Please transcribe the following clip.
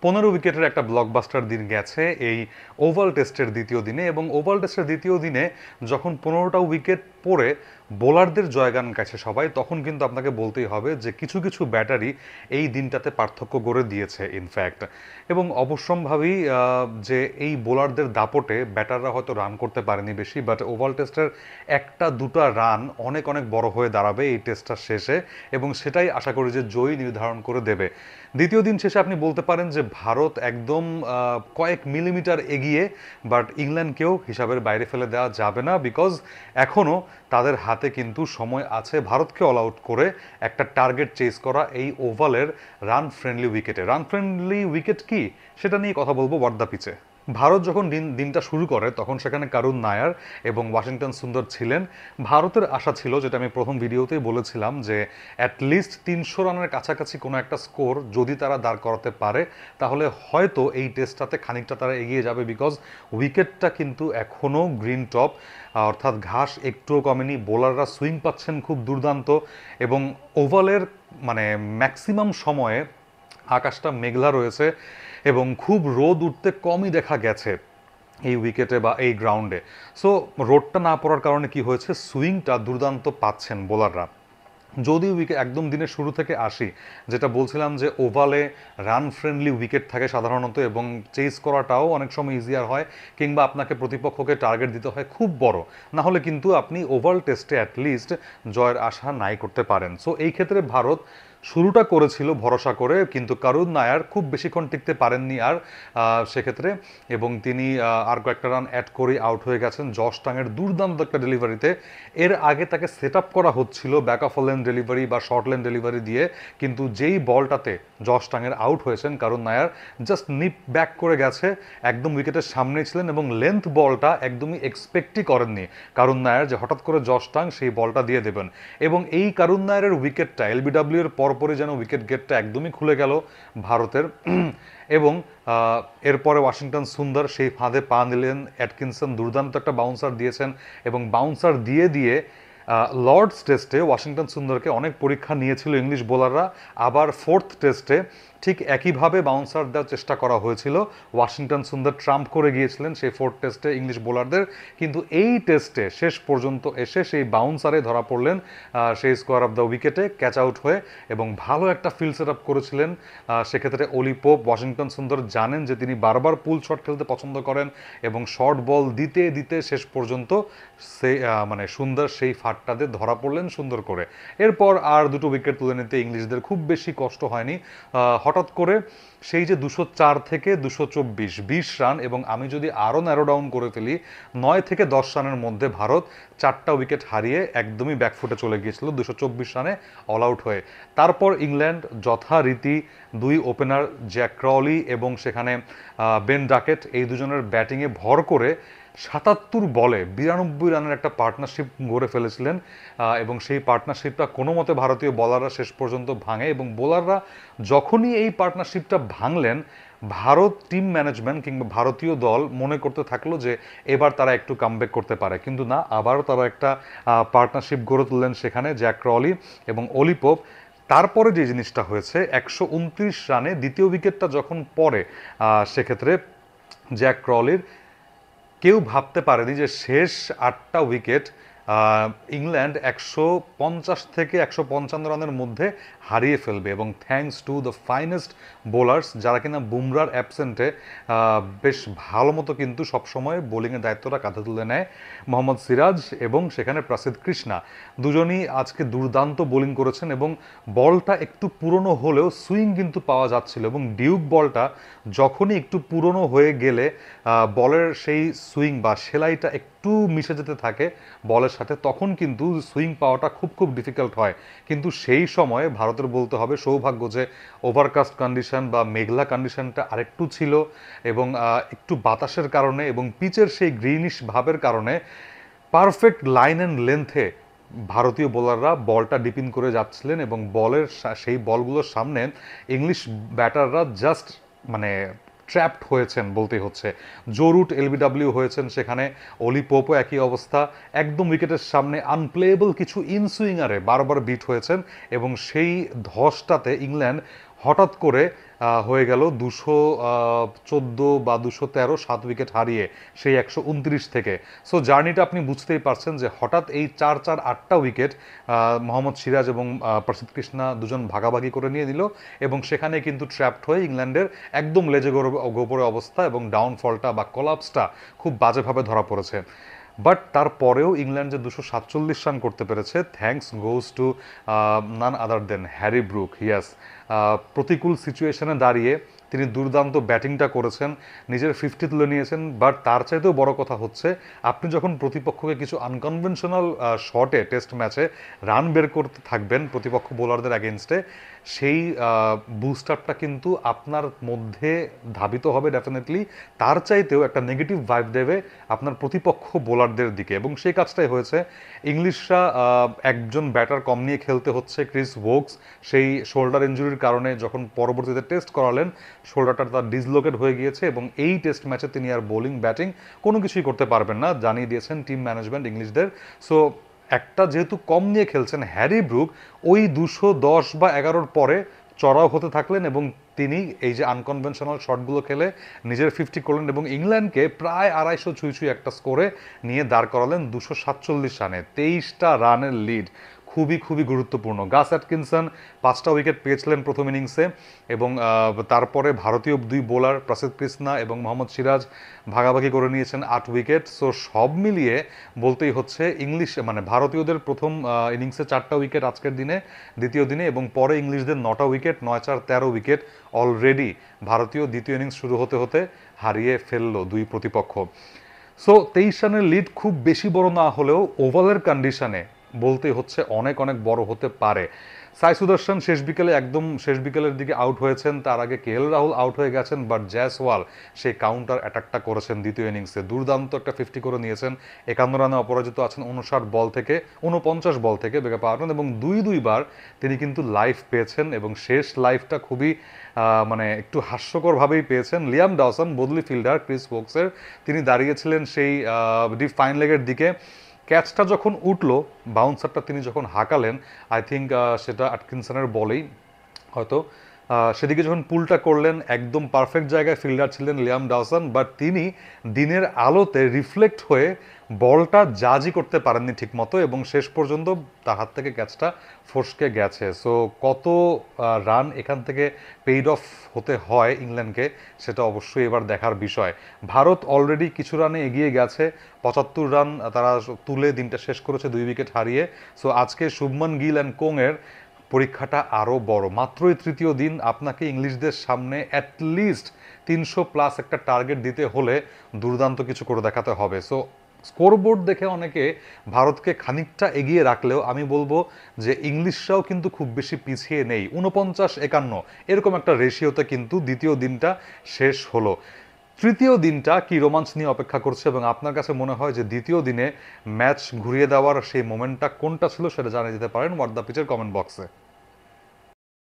15 উইকেটের একটা ব্লকবাস্টার দিন গেছে এই ওভাল টেস্টের দ্বিতীয় দিনে, এবং ওভাল টেস্টের দ্বিতীয় দিনে যখন 15টা উইকেট পড়ে বোলারদের জয়গান গেছে সবাই, তখন কিন্তু আপনাকে বলতেই হবে যে কিছু কিছু ব্যাটারি এই দিনটাতে পার্থক্য গড়ে দিয়েছে ইনফ্যাক্ট। এবং অবশ্যম্ভাবী যে এই বোলারদের দাপটে ব্যাটাররা হয়তো রান করতে পারেনি বেশি, বাট ওভাল টেস্টের একটা দুটা রান অনেক অনেক বড় হয়ে দাঁড়াবে এই টেস্টটার শেষে, এবং সেটাই আশা করি যে জয়ী নির্ধারণ করে দেবে। দ্বিতীয় দিন শেষে আপনি বলতে পারেন যে ভারত একদম কয়েক মিলিমিটার এগিয়ে, বাট ইংল্যান্ডকেও হিসাবের বাইরে ফেলে দেওয়া যাবে না, বিকজ এখনও তাদের হাতে কিন্তু সময় আছে ভারতকে অল আউট করে একটা টার্গেট চেস করা এই ওভালের রান ফ্রেন্ডলি উইকেটে। রান ফ্রেন্ডলি উইকেট কি সেটা নিয়ে কথা বলবো ওয়ার্দা পিচে। ভারত যখন দিনটা শুরু করে তখন সেখানে কারুন নায়ার এবং ওয়াশিংটন সুন্দর ছিলেন। ভারতের আশা ছিল, যেটা আমি প্রথম ভিডিওতেই বলেছিলাম, যে অ্যাটলিস্ট 300 রানের কাছাকাছি কোনো একটা স্কোর যদি তারা দাঁড় করাতে পারে তাহলে হয়তো এই টেস্টটাতে খানিকটা তারা এগিয়ে যাবে, বিকজ উইকেটটা কিন্তু এখনও গ্রিন টপ, অর্থাৎ ঘাস একটুও কমেনি, বোলাররা সুইং পাচ্ছেন খুব দুর্দান্ত, এবং ওভালের মানে ম্যাক্সিমাম সময়ে আকাশটা মেঘলা রয়েছে এবং খুব রোদ উঠতে কমই দেখা গেছে এই উইকেটে বা এই গ্রাউন্ডে। সো রোডটা না পড়ার কারণে কি হয়েছে, সুইংটা দুর্দান্ত পাচ্ছেন বোলাররা। যদি উইকেট একদম দিনের শুরু থেকে আসি, যেটা বলছিলাম যে ওভালে রান ফ্রেন্ডলি উইকেট থাকে সাধারণত, এবং চেস করাটাও অনেক সময় ইজিয়ার হয়, কিংবা আপনাকে প্রতিপক্ষকে টার্গেট দিতে হয় খুব বড়, না হলে কিন্তু আপনি ওভাল টেস্টে অ্যাটলিস্ট জয়ের আশা নাই করতে পারেন। সো এই ক্ষেত্রে ভারত শুরুটা করেছিল ভরসা করে, কিন্তু কারুন নায়ার খুব বেশিক্ষণ টিকতে পারেননি আর সেক্ষেত্রে, এবং তিনি আর কয়েকটা রান অ্যাড করে আউট হয়ে গেছেন জশ টাংয়ের দুর্দান্ত একটা ডেলিভারিতে। এর আগে তাকে সেট আপ করা হচ্ছিল ব্যাক অফ লেন ডেলিভারি বা শর্ট লেন ডেলিভারি দিয়ে, কিন্তু যেই বলটাতে জশ টাংয়ের আউট হয়েছেন কারুন নায়ার জাস্ট নিপ ব্যাক করে গেছে, একদম উইকেটের সামনে ছিলেন, এবং লেন্থ বলটা একদমই এক্সপেক্টই করেননি কারুন নায়ার যে হঠাৎ করে জশ টাং সেই বলটা দিয়ে দেবেন। এবং এই কারুন নায়ারের উইকেটটা এলবিডব্লিউ এর পরপরই যেন উইকেট গেটটা একদমই খুলে গেল ভারতের। এবং এরপরে ওয়াশিংটন সুন্দর সেই ফাঁদে পা নিলেন, অ্যাটকিনসন দুর্দান্ত একটা বাউন্সার দিয়েছেন, এবং বাউন্সার দিয়ে দিয়ে লর্ডস টেস্টে ওয়াশিংটন সুন্দরকে অনেক পরীক্ষা নিয়েছিল ইংলিশ বোলাররা, আবার ফোর্থ টেস্টে ঠিক একইভাবে বাউন্সার দেওয়ার চেষ্টা করা হয়েছিল, ওয়াশিংটন সুন্দর ট্রাম্প করে গিয়েছিলেন সেই ফোর্থ টেস্টে ইংলিশ বোলারদের, কিন্তু এই টেস্টে শেষ পর্যন্ত এসে সেই বাউন্সারে ধরা পড়লেন সেই স্কোয়ার অফ দ্য উইকেটে ক্যাচ আউট হয়ে, এবং ভালো একটা ফিল্ড সেট আপ করেছিলেন সেক্ষেত্রে অলি পোপ। ওয়াশিংটন সুন্দর জানেন যে তিনি বারবার পুল শট খেলতে পছন্দ করেন, এবং শর্ট বল দিতে দিতে শেষ পর্যন্ত সে মানে সুন্দর সেই ফাটটাতে ধরা পড়লেন সুন্দর করে। এরপর আর দুটো উইকেট তুলে নিতে ইংলিশদের খুব বেশি কষ্ট হয়নি। হঠাৎ করে সেই যে 204 থেকে 224 20 রান, এবং আমি যদি আরও ন্যারো ডাউন করে ফেলি 9 থেকে 10 রানের মধ্যে ভারত 4টা উইকেট হারিয়ে একদমই ব্যাকফুটে চলে গিয়েছিল 224 রানে অল আউট হয়ে। তারপর ইংল্যান্ড যথারীতি দুই ওপেনার জ্যাক ক্রলি এবং সেখানে বেন ডাকেট, এই দুজনের ব্যাটিংয়ে ভর করে 77 বলে 92 রানের একটা পার্টনারশিপ গড়ে ফেলেছিলেন, এবং সেই পার্টনারশিপটা কোনো মতে ভারতীয় বোলাররা শেষ পর্যন্ত ভাঙে, এবং বোলাররা যখনই এই পার্টনারশিপটা ভাঙলেন ভারত টিম ম্যানেজমেন্ট কিংবা ভারতীয় দল মনে করতে থাকলো যে এবার তারা একটু কামব্যাক করতে পারে, কিন্তু না, আবারও তারা একটা পার্টনারশিপ গড়ে তুললেন সেখানে জ্যাক ক্রলি এবং অলি পোপ। তারপরে যে জিনিসটা হয়েছে 129 রানে দ্বিতীয় উইকেটটা যখন পড়ে সেক্ষেত্রে জ্যাক ক্রলির, কেউ ভাবতে পারেনি যে শেষ 8টা উইকেট ইংল্যান্ড 150 থেকে 155 রানের মধ্যে হারিয়ে ফেলবে, এবং thanks to the finest bowlers যারা কিনা বুমরার অ্যাবসেন্টে বেশ ভালো মতো কিন্তু সবসময় বোলিংয়ের দায়িত্বটা কাঁধে তুলে নেয় মোহাম্মদ সিরাজ এবং সেখানে প্রসিদ্ধ কৃষ্ণা, দুজনই আজকে দুর্দান্ত বোলিং করেছেন, এবং বলটা একটু পুরনো হলেও সুইং কিন্তু পাওয়া যাচ্ছিল, এবং ডিউক বলটা যখনই একটু পুরনো হয়ে গেলে বলের সেই সুইং বা সেলাইটা একটু মিশে যেতে থাকে বলের সাথে, তখন কিন্তু সুইং পাওয়াটা খুব খুব ডিফিকাল্ট হয়। কিন্তু সেই সময়ে ভারতের বলতে হবে সৌভাগ্য যে ওভারকাস্ট কন্ডিশন বা মেঘলা কন্ডিশনটা আরেকটু ছিল, এবং একটু বাতাসের কারণে এবং পিচের সেই গ্রিনিশ ভাবের কারণে পারফেক্ট লাইন অ্যান্ড লেন্থে ভারতীয় বোলাররা বলটা ডিপিন করে যাচ্ছিলেন, এবং বলের সেই বলগুলোর সামনে ইংলিশ ব্যাটাররা জাস্ট মানে ট্র্যাপড হয়েছেন বলতেই হচ্ছে। জো রুট এলবিডব্লিউ হয়েছেন সেখানে, অলি পোপও একই অবস্থা, একদম উইকেটের সামনে আনপ্লেয়েবল কিছু ইনসুইঙ্গারে বারবার বিট হয়েছেন, এবং সেই ধসটাতে ইংল্যান্ড হঠাৎ করে হয়ে গেল 214 বা 213, 7 উইকেট হারিয়ে সেই 129 থেকে। সো জার্নিটা আপনি বুঝতেই পারছেন যে হঠাৎ এই 4-4-8টা উইকেট মোহাম্মদ সিরাজ এবং প্রসিদ্ধ কৃষ্ণা দুজন ভাগাভাগি করে নিয়ে দিল, এবং সেখানে কিন্তু ট্র্যাপড হয়ে ইংল্যান্ডের একদম লেজে গোপরে অবস্থা এবং ডাউনফলটা বা কলাপসটা খুব বাজেভাবে ধরা পড়েছে। বাট তারপরেও ইংল্যান্ড যে 247 রান করতে পেরেছে, thanks goes to none other than Harry Brook. Yes, প্রতিকূল সিচুয়েশনে দাঁড়িয়ে তিনি দুর্দান্ত ব্যাটিংটা করেছেন, নিজের 50 তুলে নিয়েছেন। বাট তার চাইতেও বড় কথা হচ্ছে, আপনি যখন প্রতিপক্ষকে কিছু আনকনভেনশনাল শটে টেস্ট ম্যাচে রান বের করতে থাকবেন প্রতিপক্ষ বোলারদের অ্যাগেনস্টে, সেই বুস্টারটা কিন্তু আপনার মধ্যে ধাবিত হবে ডেফিনেটলি, তার চাইতেও একটা নেগেটিভ ভাইব দেবে আপনার প্রতিপক্ষ বোলারদের দিকে, এবং সেই কাজটাই হয়েছে। ইংলিশরা একজন ব্যাটার কম নিয়ে খেলতে হচ্ছে, ক্রিস ভোকস, সেই শোল্ডার ইনজুরির কারণে যখন পরবর্তীতে টেস্ট করালেন শোল্ডারটা তার ডিসলোকেট হয়ে গিয়েছে, এবং এই টেস্ট ম্যাচে তিনি আর বোলিং ব্যাটিং কোনো কিছুই করতে পারবেন না, জানিয়ে দিয়েছেন টিম ম্যানেজমেন্ট ইংলিশদের। সো একটা যেহেতু কম নিয়ে খেলছেন, হ্যারি ব্রুক ওই 210 বা 11-র পরে চড়াও হতে থাকলেন, এবং তিনি এই যে আনকনভেনশনাল শটগুলো খেলে নিজের 50 করলেন এবং ইংল্যান্ডকে প্রায় 250 ছুঁই একটা স্কোরে নিয়ে দাঁড় করালেন 247 রানে। 23টা রানের লিড, খুবই খুবই গুরুত্বপূর্ণ। গাস অ্যাটকিনসন 5টা উইকেট পেয়েছিলেন প্রথম ইনিংসে, এবং তারপরে ভারতীয় দুই বোলার প্রসিদ্ধ কৃষ্ণা এবং মোহাম্মদ সিরাজ ভাগাভাগি করে নিয়েছেন 8 উইকেট। সো সব মিলিয়ে বলতেই হচ্ছে ইংলিশ মানে ভারতীয়দের প্রথম ইনিংসে 4টা উইকেট আজকের দিনে, দ্বিতীয় দিনে, এবং পরে ইংলিশদের 9টা উইকেট, 9-4-13 উইকেট অলরেডি ভারতীয় দ্বিতীয় ইনিংস শুরু হতে হতে হারিয়ে ফেললো দুই প্রতিপক্ষ। সো 23 রানের লিড খুব বেশি বড় না হলেও ওভালের কন্ডিশনে বলতে হচ্ছে অনেক অনেক বড় হতে পারে। সাই সুদর্শন একদম শেষ বিকেলের দিকে আউট হয়েছেন, তার আগে KL রাহুল আউট হয়ে গেছেন, বাট জয়সওয়াল সেই কাউন্টার অ্যাটাকটা করেছেন দ্বিতীয় ইনিংসে, দুর্দান্ত একটা 50 করে নিয়েছেন। 51 রানে অপরাজিত আছেন 49 বল থেকে বেগে পাওয়ার, এবং দুইবার তিনি কিন্তু লাইফ পেয়েছেন, এবং শেষ লাইফটা খুবই মানে একটু হাস্যকরভাবেই পেয়েছেন। লিয়াম ডসন বদলি ফিল্ডার ক্রিস ভোকসের, তিনি দাঁড়িয়েছিলেন সেই ডিপ ফাইন লেগের দিকে, ক্যাচটা যখন উঠলো, বাউন্সারটা তিনি যখন হাঁকালেন, আই থিঙ্ক সেটা অ্যাটকিনসনের বলেই হয়তো, সেদিকে যখন পুলটা করলেন একদম পারফেক্ট জায়গায় ফিল্ডার ছিলেন লিয়াম ডসন, বাট তিনি দিনের আলোতে রিফ্লেক্ট হয়ে বলটা জাজই করতে পারেননি ঠিকমতো, এবং শেষ পর্যন্ত তার হাত থেকে ক্যাচটা ফসকে গেছে। সো কত রান এখান থেকে পেইড অফ হতে হয় ইংল্যান্ডকে, সেটা অবশ্যই এবার দেখার বিষয়। ভারত অলরেডি কিছু রানে এগিয়ে গেছে, 75 রান তারা তুলে দিনটা শেষ করেছে 2 উইকেট হারিয়ে। সো আজকে শুভমান গিল অ্যান্ড কোংয়ের পরীক্ষাটা আরও বড়। মাত্রই তৃতীয় দিন, আপনাকে ইংলিশদের সামনে অ্যাটলিস্ট 300+ একটা টার্গেট দিতে হলে দুর্দান্ত কিছু করে দেখাতে হবে। সো স্কোরবোর্ড দেখে অনেকে ভারতকে খানিকটা এগিয়ে রাখলেও আমি বলবো যে ইংলিশরাও কিন্তু খুব বেশি পিছিয়ে নেই, 49-51 এরকম একটা রেশিওতে কিন্তু দ্বিতীয় দিনটা শেষ হলো। তৃতীয় দিনটা কি রোমাঞ্চ নিয়ে অপেক্ষা করছে, এবং আপনার কাছে মনে হয় যে দ্বিতীয় দিনে ম্যাচ ঘুরিয়ে দেওয়ার সেই মোমেন্টটা কোনটা ছিল, সেটা জানিয়ে দিতে পারেন হোয়াট দ্য পিচের কমেন্ট বক্সে।